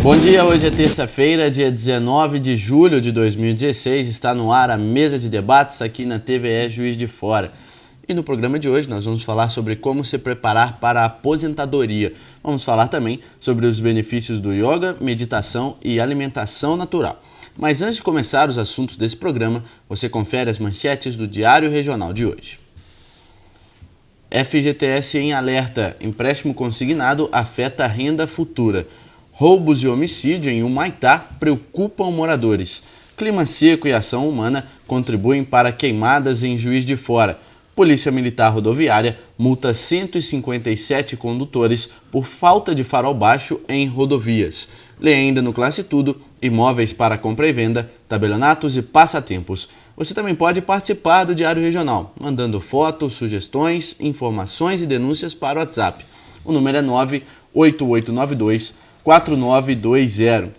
Bom dia, hoje é terça-feira, dia 19 de julho de 2016, está no ar a mesa de debates aqui na TVE Juiz de Fora. E no programa de hoje nós vamos falar sobre como se preparar para a aposentadoria. Vamos falar também sobre os benefícios do yoga, meditação e alimentação natural. Mas antes de começar os assuntos desse programa, você confere as manchetes do Diário Regional de hoje. FGTS em alerta, empréstimo consignado afeta a renda futura. Roubos e homicídio em Humaitá preocupam moradores. Clima seco e ação humana contribuem para queimadas em Juiz de Fora. Polícia Militar Rodoviária multa 157 condutores por falta de farol baixo em rodovias. Lê ainda no Classe Tudo, imóveis para compra e venda, tabelionatos e passatempos. Você também pode participar do Diário Regional, mandando fotos, sugestões, informações e denúncias para o WhatsApp. O número é 98892-4920.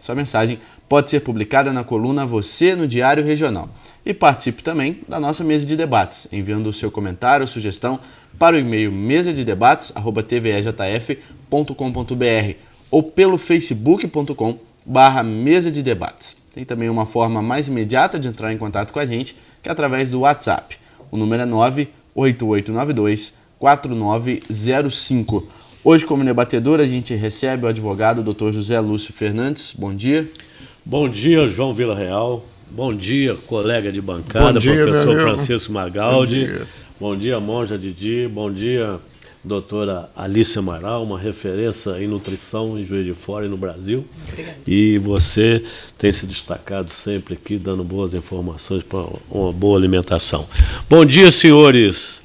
Sua mensagem pode ser publicada na coluna Você no Diário Regional. E participe também da nossa mesa de debates, enviando o seu comentário ou sugestão para o e-mail mesadedebats@tvejf.com.br ou pelo facebook.com/mesa de debates. Tem também uma forma mais imediata de entrar em contato com a gente, que é através do WhatsApp. O número é 98892-4905. Hoje, como debatedor, a gente recebe o advogado Dr. José Lúcio Fernandes. Bom dia. Bom dia, João Villarreal. Bom dia, colega de bancada, professor Francisco Magaldi. Bom dia, Monja Didi. Bom dia, doutora Alice Amaral, uma referência em nutrição em Juiz de Fora e no Brasil. Obrigada. E você tem se destacado sempre aqui, dando boas informações para uma boa alimentação. Bom dia, senhores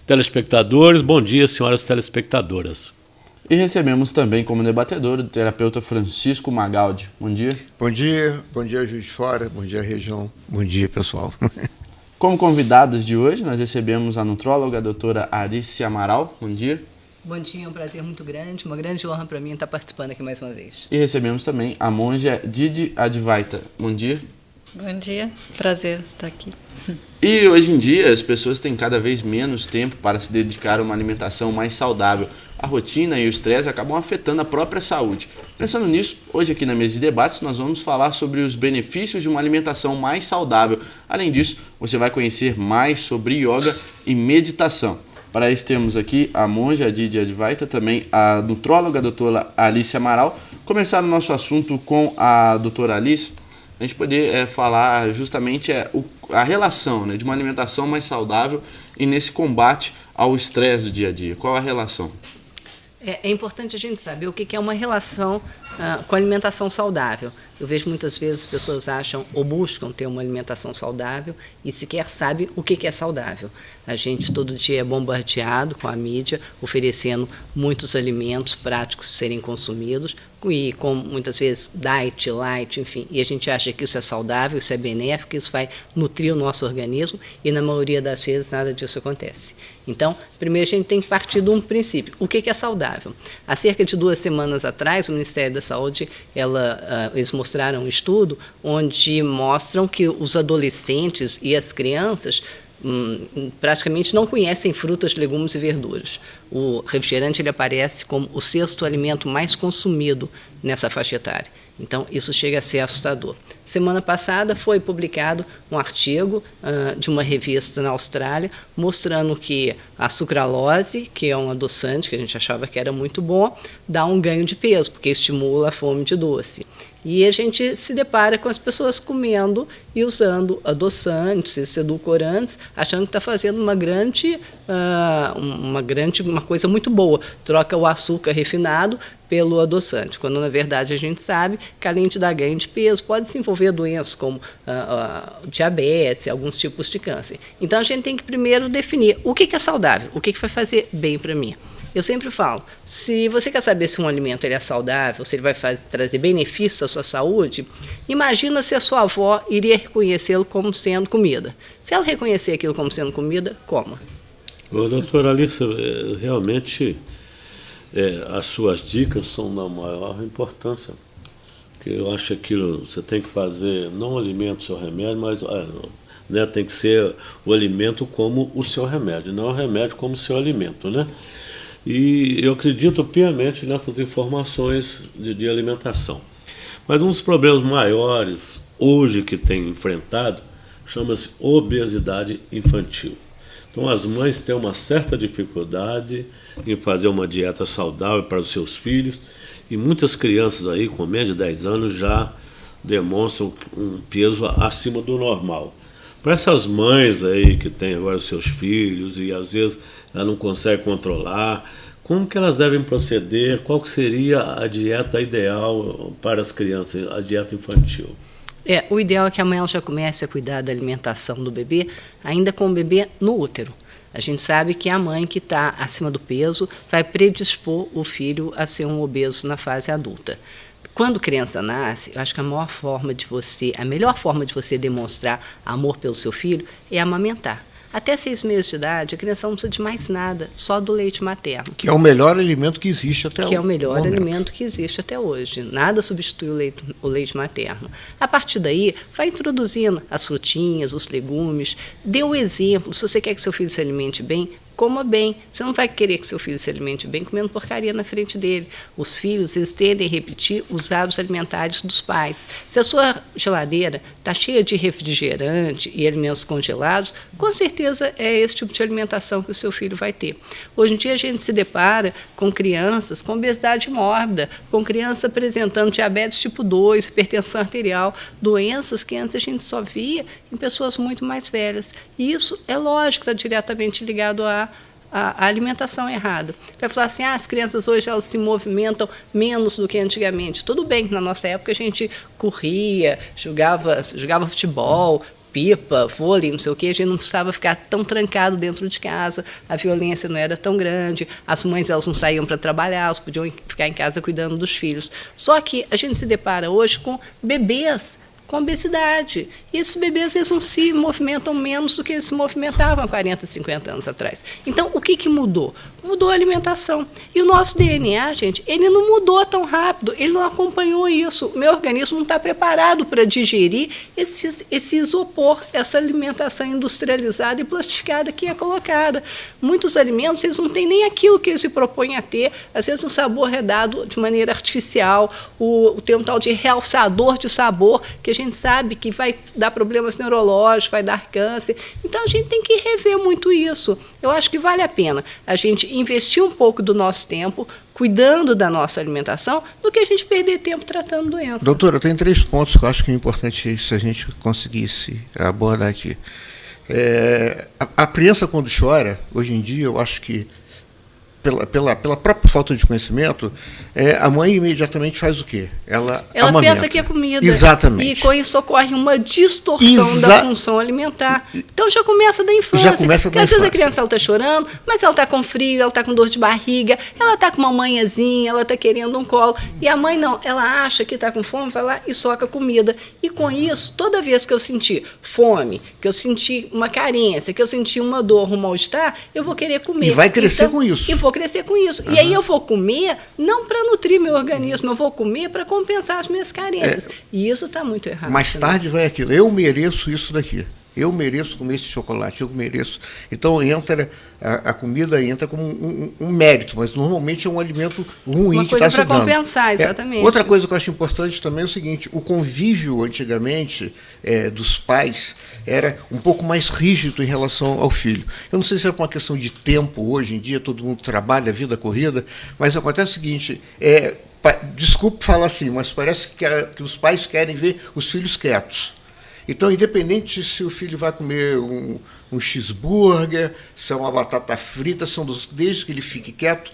telespectadores. Bom dia, senhoras telespectadoras. E recebemos também como debatedor o terapeuta Francisco Magaldi. Bom dia. Bom dia Juiz de Fora, bom dia região, bom dia pessoal. Como convidados de hoje, nós recebemos a nutróloga a doutora Alice Amaral. Bom dia. Bom dia, é um prazer muito grande, uma grande honra para mim estar participando aqui mais uma vez. E recebemos também a monja Didi Advaita. Bom dia. Bom dia, prazer estar aqui. E hoje em dia as pessoas têm cada vez menos tempo para se dedicar a uma alimentação mais saudável. A rotina e o estresse acabam afetando a própria saúde. Pensando nisso, hoje aqui na mesa de debates nós vamos falar sobre os benefícios de uma alimentação mais saudável. Além disso, você vai conhecer mais sobre yoga e meditação. Para isso temos aqui a monja Didi Advaita, também a nutróloga a doutora Alice Amaral. Começar o nosso assunto com a doutora Alice, a gente poder falar justamente a relação, né, de uma alimentação mais saudável e nesse combate ao estresse do dia a dia. Qual a relação? É importante a gente saber o que é uma relação com a alimentação saudável. Eu vejo muitas vezes as pessoas acham ou buscam ter uma alimentação saudável e sequer sabem o que é saudável. A gente todo dia é bombardeado com a mídia, oferecendo muitos alimentos práticos de serem consumidos, e com muitas vezes diet, light, enfim, e a gente acha que isso é saudável, isso é benéfico, isso vai nutrir o nosso organismo, e na maioria das vezes nada disso acontece. Então, primeiro a gente tem que partir de um princípio. O que é saudável? Há cerca de 2 semanas atrás, o Ministério da Saúde, eles mostraram um estudo onde mostram que os adolescentes e as crianças praticamente não conhecem frutas, legumes e verduras. O refrigerante ele aparece como o 6º alimento mais consumido nessa faixa etária. Então, isso chega a ser assustador. Semana passada foi publicado um artigo de uma revista na Austrália mostrando que a sucralose, que é um adoçante que a gente achava que era muito bom, dá um ganho de peso, porque estimula a fome de doce. E a gente se depara com as pessoas comendo e usando adoçantes, edulcorantes, achando que está fazendo uma coisa muito boa. Troca o açúcar refinado pelo adoçante, quando na verdade a gente sabe que além de dar ganho de peso, pode se envolver doenças como diabetes, alguns tipos de câncer. Então a gente tem que primeiro definir o que é saudável, o que vai fazer bem para mim. Eu sempre falo, se você quer saber se um alimento ele é saudável, se ele vai trazer benefícios à sua saúde, imagina se a sua avó iria reconhecê-lo como sendo comida. Se ela reconhecer aquilo como sendo comida, coma. Doutora Alice, realmente as suas dicas são da maior importância, porque eu acho que aquilo você tem que fazer, não o alimento, o seu remédio, mas tem que ser o alimento como o seu remédio, não o remédio como o seu alimento, né? E eu acredito piamente nessas informações de alimentação. Mas um dos problemas maiores hoje que tem enfrentado chama-se obesidade infantil. Então as mães têm uma certa dificuldade em fazer uma dieta saudável para os seus filhos, e muitas crianças aí com menos de 10 anos já demonstram um peso acima do normal. Para essas mães aí que têm agora os seus filhos e às vezes ela não consegue controlar, como que elas devem proceder? Qual que seria a dieta ideal para as crianças, a dieta infantil? O ideal é que a mãe já comece a cuidar da alimentação do bebê, ainda com o bebê no útero. A gente sabe que a mãe que está acima do peso vai predispor o filho a ser um obeso na fase adulta. Quando a criança nasce, eu acho que a melhor forma de você demonstrar amor pelo seu filho é amamentar. Até 6 meses de idade, a criança não precisa de mais nada, só do leite materno. Que é o melhor alimento que existe até hoje. Que é o melhor alimento que existe até hoje. Nada substitui o leite materno. A partir daí, vai introduzindo as frutinhas, os legumes. Dê o exemplo. Se você quer que seu filho se alimente bem, coma bem. Você não vai querer que seu filho se alimente bem comendo porcaria na frente dele. Os filhos, eles tendem a repetir os hábitos alimentares dos pais. Se a sua geladeira está cheia de refrigerante e alimentos congelados, com certeza é esse tipo de alimentação que o seu filho vai ter. Hoje em dia a gente se depara com crianças com obesidade mórbida, com crianças apresentando diabetes tipo 2, hipertensão arterial, doenças que antes a gente só via em pessoas muito mais velhas. E isso, é lógico, está diretamente ligado a alimentação errada. Vai falar assim, as crianças hoje elas se movimentam menos do que antigamente. Tudo bem que na nossa época a gente corria, jogava futebol, pipa, vôlei, não sei o quê, a gente não precisava ficar tão trancado dentro de casa, a violência não era tão grande, as mães elas não saíam para trabalhar, elas podiam ficar em casa cuidando dos filhos. Só que a gente se depara hoje com bebês com obesidade. E esses bebês eles não se movimentam menos do que eles se movimentavam há 40, 50 anos atrás. Então, o que mudou? Mudou a alimentação. E o nosso DNA, gente, ele não mudou tão rápido, ele não acompanhou isso. O meu organismo não está preparado para digerir esse isopor, essa alimentação industrializada e plastificada que é colocada. Muitos alimentos, eles não têm nem aquilo que eles se propõem a ter. Às vezes, o sabor é dado de maneira artificial, tem um tal de realçador de sabor, que a gente sabe que vai dar problemas neurológicos, vai dar câncer. Então, a gente tem que rever muito isso. Eu acho que vale a pena a gente investir um pouco do nosso tempo cuidando da nossa alimentação do que a gente perder tempo tratando doença. Doutora, tem 3 pontos que eu acho que é importante se a gente conseguisse abordar aqui. A criança, quando chora, hoje em dia, eu acho que pela própria falta de conhecimento, a mãe imediatamente faz o quê? Ela pensa que é comida. Exatamente. E com isso ocorre uma distorção da função alimentar. Então já começa da infância. Porque às vezes a criança está chorando, mas ela está com frio, ela está com dor de barriga, ela está com uma manhãzinha, ela está querendo um colo. E a mãe não, ela acha que está com fome, vai lá e soca comida. E com isso, toda vez que eu sentir fome, que eu sentir uma carência, que eu sentir uma dor, um mal-estar, eu vou querer comer. E vai crescer com isso. E vou crescer com isso. E aí eu vou comer não para nutrir meu organismo, eu vou comer para compensar as minhas carências. E isso está muito errado. Mais tarde vai aquilo. Eu mereço isso daqui. Eu mereço comer esse chocolate, eu mereço. Então a comida entra como um mérito, mas normalmente é um alimento ruim que está se dando. Uma coisa para compensar, exatamente. Outra coisa que eu acho importante também é o seguinte, o convívio antigamente dos pais era um pouco mais rígido em relação ao filho. Eu não sei se é uma questão de tempo, hoje em dia todo mundo trabalha, vida corrida, mas acontece o seguinte, desculpe falar assim, mas parece que os pais querem ver os filhos quietos. Então, independente se o filho vai comer um cheeseburger, se é uma batata frita, desde que ele fique quieto,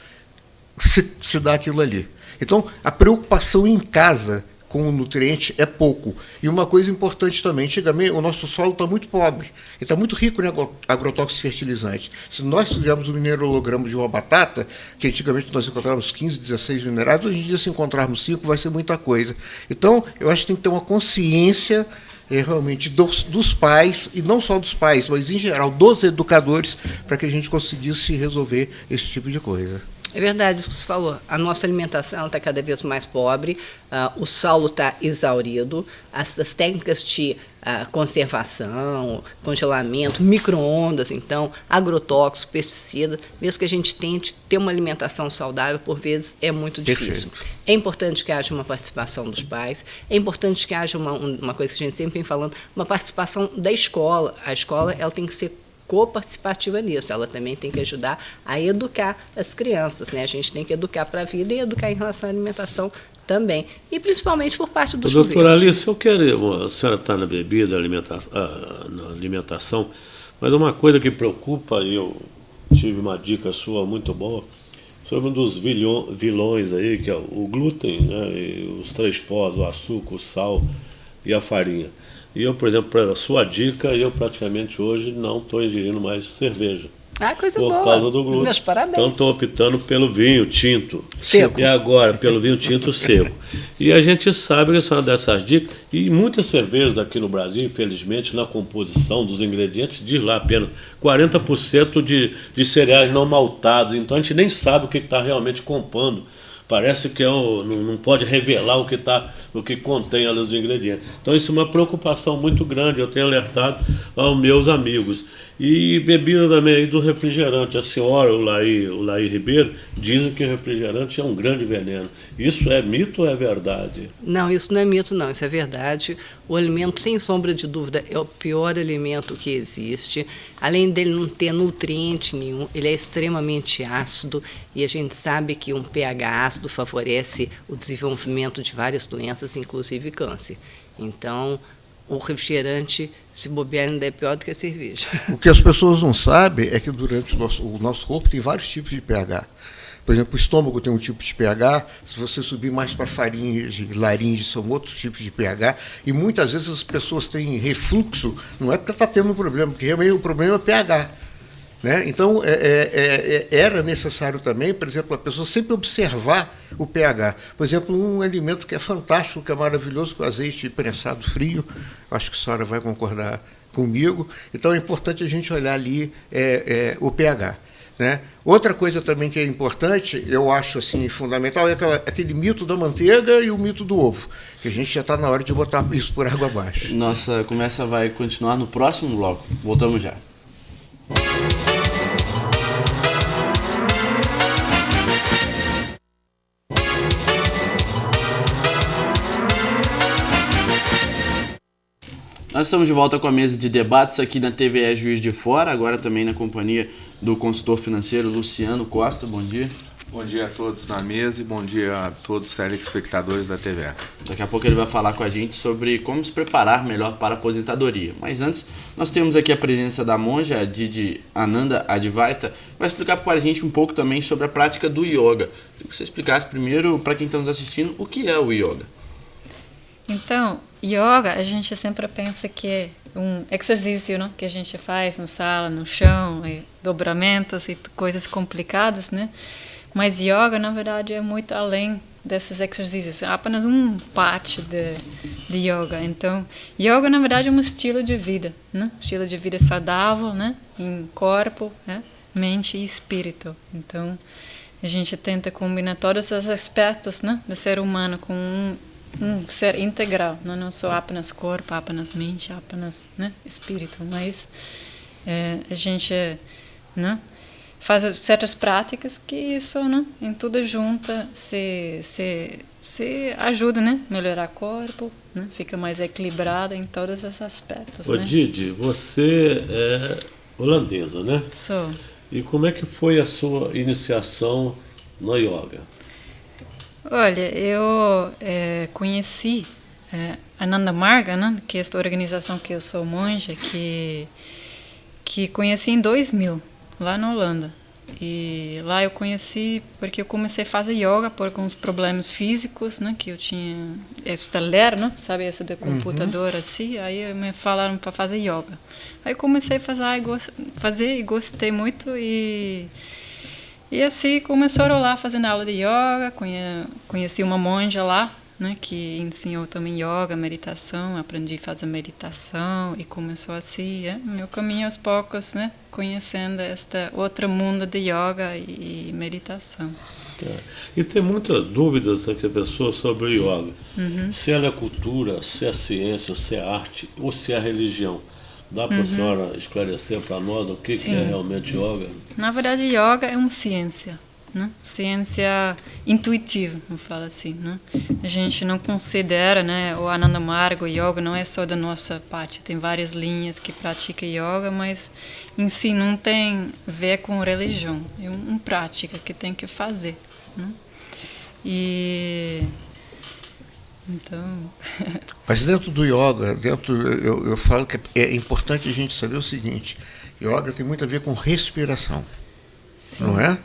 se dá aquilo ali. Então, a preocupação em casa com o nutriente é pouco. E uma coisa importante também, antigamente o nosso solo está muito pobre, ele está muito rico em agrotóxicos fertilizantes. Se nós fizermos um mineralograma de uma batata, que antigamente nós encontrávamos 15, 16 minerais, hoje em dia se encontrarmos 5 vai ser muita coisa. Então, eu acho que tem que ter uma consciência realmente dos pais, e não só dos pais, mas em geral dos educadores, para que a gente conseguisse resolver esse tipo de coisa. É verdade isso que você falou. A nossa alimentação está cada vez mais pobre, o solo está exaurido, as técnicas de conservação, congelamento, micro-ondas, então, agrotóxicos, pesticidas, mesmo que a gente tente ter uma alimentação saudável, por vezes é muito difícil. Perfeito. É importante que haja uma participação dos pais, é importante que haja uma coisa que a gente sempre vem falando, uma participação da escola. A escola ela tem que ser coparticipativa nisso, ela também tem que ajudar a educar as crianças, né? A gente tem que educar para a vida e educar em relação à alimentação também, e principalmente por parte dos governos. Doutora Alice, a senhora está na bebida, na alimentação, mas uma coisa que preocupa, e eu tive uma dica sua muito boa, sobre um dos vilões aí, que é o glúten, né, e os 3 pós, o açúcar, o sal e a farinha. E eu, por exemplo, para a sua dica, eu praticamente hoje não estou ingerindo mais cerveja. Coisa por boa. Causa do glúten. Meus parabéns. Então estou optando pelo vinho tinto. Seco. E agora pelo vinho tinto seco. E a gente sabe que são dessas dicas. E muitas cervejas aqui no Brasil, infelizmente, na composição dos ingredientes, diz lá apenas 40% de cereais não maltados. Então a gente nem sabe o que está realmente compondo. Parece que não pode revelar o que contém ali os ingredientes. Então isso é uma preocupação muito grande, eu tenho alertado aos meus amigos. E bebida também aí do refrigerante. A senhora, o Laí Ribeiro, dizem que o refrigerante é um grande veneno. Isso é mito ou é verdade? Não, isso não é mito, não, isso é verdade. O alimento, sem sombra de dúvida, é o pior alimento que existe. Além dele não ter nutriente nenhum, ele é extremamente ácido e a gente sabe que um pH ácido favorece o desenvolvimento de várias doenças, inclusive câncer. Então, o refrigerante, se bobear, ainda é pior do que a cerveja. O que as pessoas não sabem é que durante o nosso corpo tem vários tipos de pH. Por exemplo, o estômago tem um tipo de pH, se você subir mais para faringe, laringe, são outros tipos de pH, e muitas vezes as pessoas têm refluxo, não é porque está tendo um problema, porque realmente o problema é o pH. Né? Então, era necessário também, por exemplo, a pessoa sempre observar o pH. Por exemplo, um alimento que é fantástico, que é maravilhoso, com azeite prensado frio, acho que a senhora vai concordar comigo, então é importante a gente olhar ali o pH. Né? Outra coisa também que é importante, eu acho assim, fundamental, é aquele mito da manteiga e o mito do ovo, que a gente já está na hora de botar isso por água abaixo. Nossa conversa vai continuar no próximo bloco. Voltamos já. Nós estamos de volta com a mesa de debates aqui na TVE Juiz de Fora, agora também na companhia do consultor financeiro Luciano Costa. Bom dia. Bom dia a todos na mesa e bom dia a todos os telespectadores da TVE. Daqui a pouco ele vai falar com a gente sobre como se preparar melhor para a aposentadoria. Mas antes, nós temos aqui a presença da monja Didi Ananda Advaita, que vai explicar para a gente um pouco também sobre a prática do yoga. Queria que você explicasse primeiro, para quem está nos assistindo, o que é o yoga. Então, yoga, a gente sempre pensa que é um exercício, né, que a gente faz na sala, no chão, e dobramentos e coisas complicadas, né? Mas yoga, na verdade, é muito além desses exercícios, é apenas parte de yoga. Então, yoga, na verdade, é um estilo de vida, né? Estilo de vida saudável, né? Em corpo, né? Mente e espírito. Então, a gente tenta combinar todos os aspectos, né, do ser humano com um ser integral, não só apenas corpo, apenas mente, apenas, né, espírito, mas a gente, né, faz certas práticas que isso, né, em tudo junta se ajuda, né, melhorar o corpo, né, fica mais equilibrado em todos os aspectos. Ô, né? Didi, você é holandesa, né? Sou. E como é que foi a sua iniciação no yoga? Olha, eu conheci Ananda Marga, né, que é esta organização que eu sou monja, que conheci em 2000, lá na Holanda. E lá eu conheci porque eu comecei a fazer yoga por alguns problemas físicos, né, que eu tinha, ler, né, sabe, essa do computador assim, aí me falaram para fazer yoga. Aí eu comecei a fazer e gostei muito e assim começou a rolar fazendo aula de yoga, conheci uma monja lá, né, que ensinou também yoga, meditação, aprendi a fazer meditação e começou assim, meu caminho aos poucos, né, conhecendo esta outra mundo de yoga e meditação. E tem muitas dúvidas aqui a pessoa sobre o yoga. Se ela é cultura, se é ciência, se é arte ou se é religião. Dá para a senhora esclarecer para nós o que é realmente yoga? Na verdade, yoga é uma ciência, né? Ciência intuitiva, vamos falar assim, né? A gente não considera, né, o Ananda Marga, o yoga não é só da nossa parte. Tem várias linhas que praticam yoga, mas em si não tem a ver com religião. É uma prática que tem que fazer, né? E então Mas dentro do yoga, eu falo que é importante a gente saber o seguinte: yoga tem muito a ver com respiração, não é?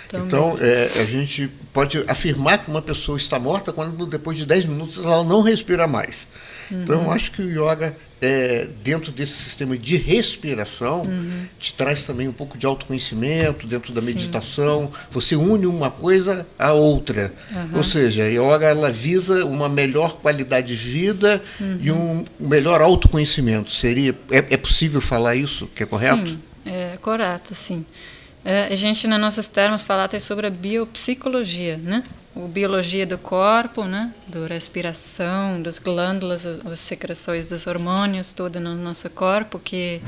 Também. Então, a gente pode afirmar que uma pessoa está morta quando depois de 10 minutos ela não respira mais. Então, eu acho que o yoga, dentro desse sistema de respiração, te traz também um pouco de autoconhecimento dentro da meditação. Você une uma coisa à outra. Ou seja, a yoga ela visa uma melhor qualidade de vida e um melhor autoconhecimento. É possível falar isso, que é correto? Sim, é correto, sim. A gente, nos nossos termos, fala até sobre a biopsicologia, né? A biologia do corpo, né? Da respiração, das glândulas, as secreções dos hormônios, tudo no nosso corpo, que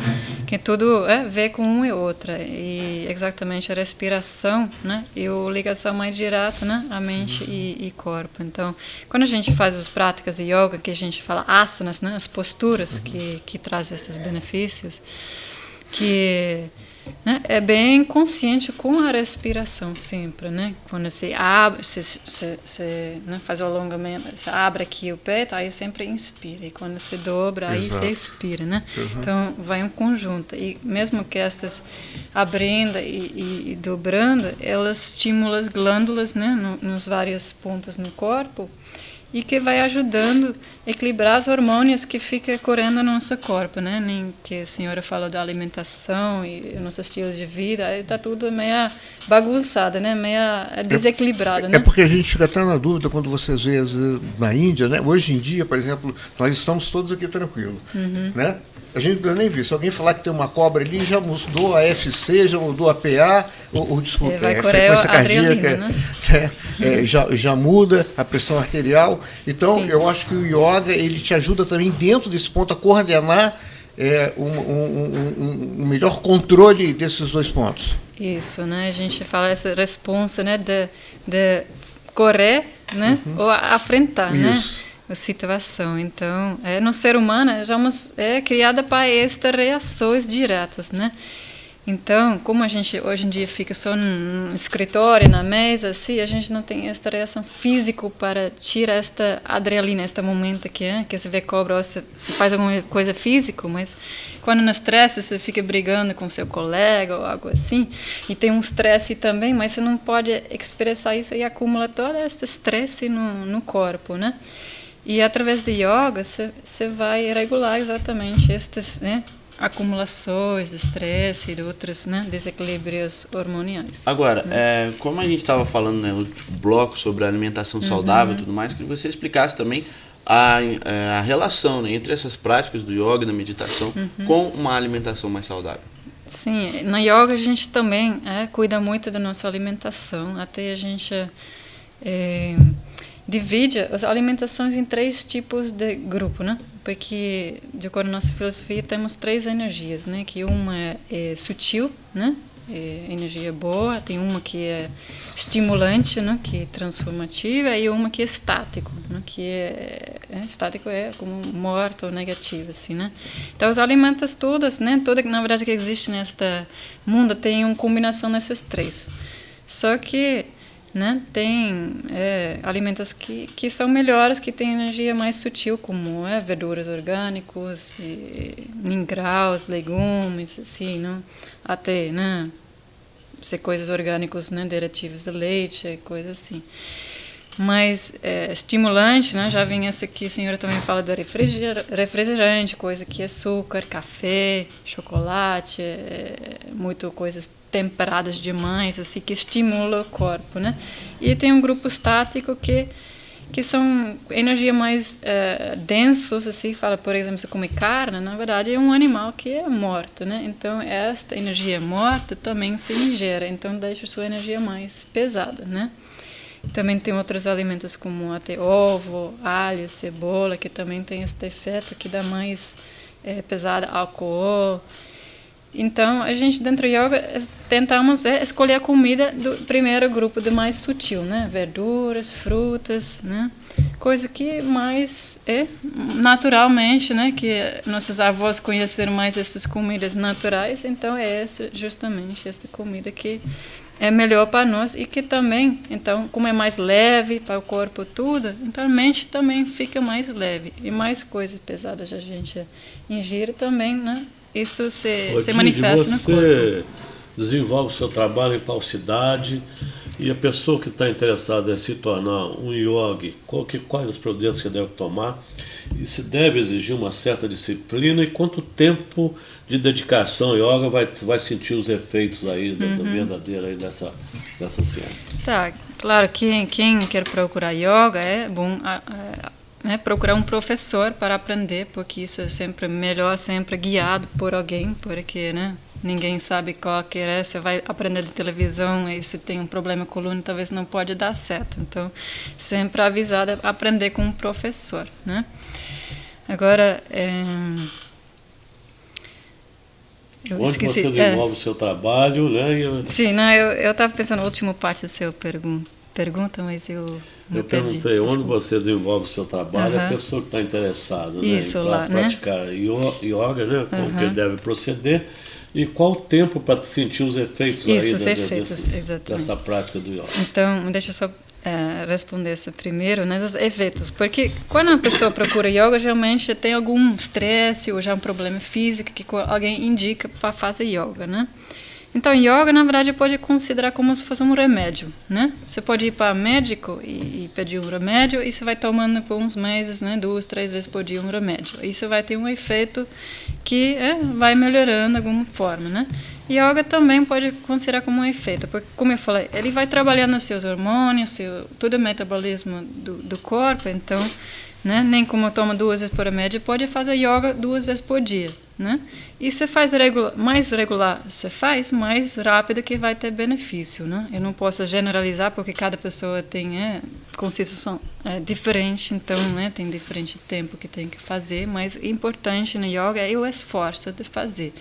tudo vê com uma e outra. E exatamente a respiração, né? E a ligação mais direta, né? A mente e corpo. Então, quando a gente faz as práticas de yoga, que a gente fala asanas, né? As posturas que trazem esses benefícios, né, é bem consciente com a respiração sempre, né? Quando você abre, né, faz o alongamento, você abre aqui o peito, aí sempre inspira, e quando você dobra, aí você expira, né? Então vai um conjunto, e mesmo que estas abrindo e dobrando, elas estimulam as glândulas, né, nos vários pontos no corpo, e que vai ajudando a equilibrar os hormônios que ficam correndo no nosso corpo, né? Nem que a senhora fala da alimentação e o nosso estilo de vida, aí está tudo meio bagunçado, né? Meio desequilibrado, né? É porque a gente fica até na dúvida quando vocês veem na Índia, né? Hoje em dia, por exemplo, nós estamos todos aqui tranquilos, né? A gente não nem viu. Se alguém falar que tem uma cobra ali, já mudou a FC, já mudou a PA, ou desculpa, vai a frequência cardíaca, né? já muda a pressão arterial. Então, Sim. eu acho que o yoga ele te ajuda também dentro desse ponto a coordenar um melhor controle desses dois pontos. Isso, né? A gente fala essa responsa, né? De correr, né? Ou afrontar, né? A situação. Então, no ser humano, já é criada para estas reações diretas, né? Então, como a gente hoje em dia fica só no escritório, na mesa, assim, a gente não tem esta reação física para tirar esta adrenalina, este momento que você vê cobra, ou você faz alguma coisa física, mas quando no estresse você fica brigando com seu colega ou algo assim, e tem um estresse também, mas você não pode expressar isso e acumula todo este estresse no corpo, né? E através do yoga você vai regular exatamente estas, né, acumulações de estresse e de outros, né, desequilíbrios hormoniais. Agora, como a gente estava falando no último bloco sobre a alimentação saudável e tudo mais, queria que você explicasse também a relação, né, entre essas práticas do yoga e da meditação com uma alimentação mais saudável. Sim, no yoga a gente também cuida muito da nossa alimentação, até a gente divide as alimentações em 3 tipos de grupo, né? Porque, de acordo com a nossa filosofia, temos 3 energias, né? Que uma é sutil, né? É energia boa, tem uma que é estimulante, né? Que é transformativa, e uma que é estático, né? Que estático é como morto ou negativo, assim, né? Então, os alimentos todos, né? Toda, na verdade, que existe neste mundo tem uma combinação desses 3. Só que, né, tem alimentos que são melhores, que têm energia mais sutil, como verduras orgânicos, graus, legumes, assim, né, até, né, coisas orgânicas, né, derivativos de leite, coisas assim. Mas estimulante, né, já vem essa aqui, a senhora também fala do refrigerante, coisa que é açúcar, café, chocolate, muito coisas temperadas demais, assim, que estimula o corpo, né? E tem um grupo estático que que são energia mais densos, assim, fala, por exemplo, se come carne, na verdade é um animal que é morto, né? Então esta energia morta também se ingere, então deixa a sua energia mais pesada, né? Também tem outros alimentos como até ovo, alho, cebola, que também tem esse efeito que dá mais pesada, álcool. Então, a gente dentro do yoga tentamos escolher a comida do primeiro grupo, do mais sutil, né? Verduras, frutas, né? Coisa que mais naturalmente, né? Que nossos avós conheceram mais essas comidas naturais, então justamente essa comida que é melhor para nós e que também, então, como é mais leve para o corpo tudo, então a mente também fica mais leve e mais coisas pesadas a gente ingere também, né? Isso se manifesta no corpo. Você desenvolve o seu trabalho em falsidade e a pessoa que está interessada em se tornar um yogi, quais as providências que deve tomar e se deve exigir uma certa disciplina e quanto tempo de dedicação ao yoga vai sentir os efeitos aí da verdadeira aí dessa ciência. Tá, claro, quem quer procurar yoga é bom procurar um professor para aprender, porque isso é sempre melhor, sempre guiado por alguém, porque, né, ninguém sabe qual que é, você vai aprender de televisão e se tem um problema com a coluna, talvez não pode dar certo. Então, sempre avisado a aprender com um professor, né? Agora, onde você desenvolve o seu trabalho, né? Sim, não, eu estava pensando na última parte da sua pergunta, mas eu perdi. Perguntei onde você desenvolve o seu trabalho, a pessoa que está interessada, né, em praticar yoga, né, como que ele deve proceder e qual o tempo para sentir os efeitos dessa prática do yoga. Então, deixa eu só responder isso primeiro, né, dos efeitos, porque quando a pessoa procura yoga, geralmente tem algum estresse ou já um problema físico que alguém indica para fazer yoga, né? Então, yoga, na verdade, pode considerar como se fosse um remédio, né? Você pode ir para médico e pedir um remédio e você vai tomando por uns meses, né? 2, 3 vezes por dia um remédio. Isso vai ter um efeito que vai melhorando de alguma forma, né? Yoga também pode considerar como um efeito, porque, como eu falei, ele vai trabalhando os seus hormônios, todo o metabolismo do corpo, então, né? Nem como toma 2 vezes por remédio, pode fazer yoga 2 vezes por dia, né? E você faz mais regular você faz, mais rápido que vai ter benefício, né? Eu não posso generalizar porque cada pessoa tem constituição diferente, então, né, tem diferente tempo que tem que fazer, mas o importante no yoga é o esforço de fazer.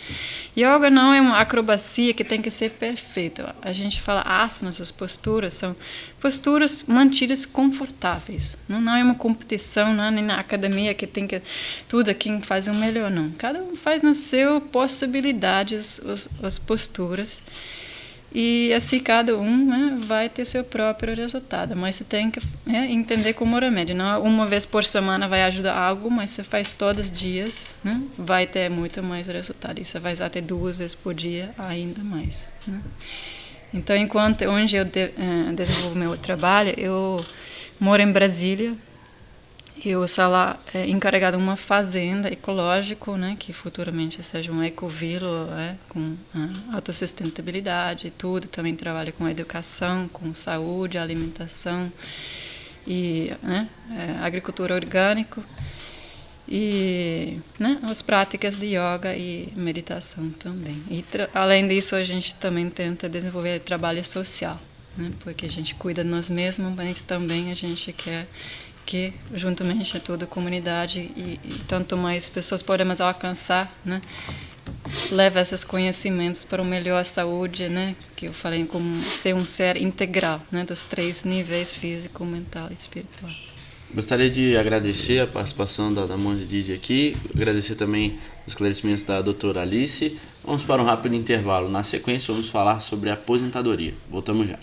Yoga não é uma acrobacia que tem que ser perfeita. A gente fala asanas, as posturas são posturas mantidas confortáveis. Não é uma competição, não é nem na academia que tem que tudo quem faz o melhor, não. Cada um faz na sua possibilidade as posturas e assim cada um, né, vai ter seu próprio resultado, mas você tem que entender como remédio, não uma vez por semana vai ajudar algo, mas você faz todos os dias, né, vai ter muito mais resultado, e você vai até 2 vezes por dia ainda mais, né? Então, onde eu desenvolvo meu trabalho, eu moro em Brasília. Eu sou lá encarregada de uma fazenda ecológica, né, que futuramente seja um ecovilo, com autossustentabilidade e tudo. Também trabalho com educação, com saúde, alimentação e agricultura orgânica e, né, as práticas de yoga e meditação também. E além disso, a gente também tenta desenvolver trabalho social, né, porque a gente cuida de nós mesmos, mas também a gente quer que juntamente toda a comunidade e tanto mais pessoas podemos alcançar, né, leva esses conhecimentos para uma melhor saúde, né, que eu falei como ser um ser integral, né, dos 3 níveis físico, mental e espiritual. Gostaria de agradecer a participação da Monja Didi aqui, agradecer também os esclarecimentos da doutora Alice. Vamos para um rápido intervalo. Na sequência, vamos falar sobre a aposentadoria. Voltamos já.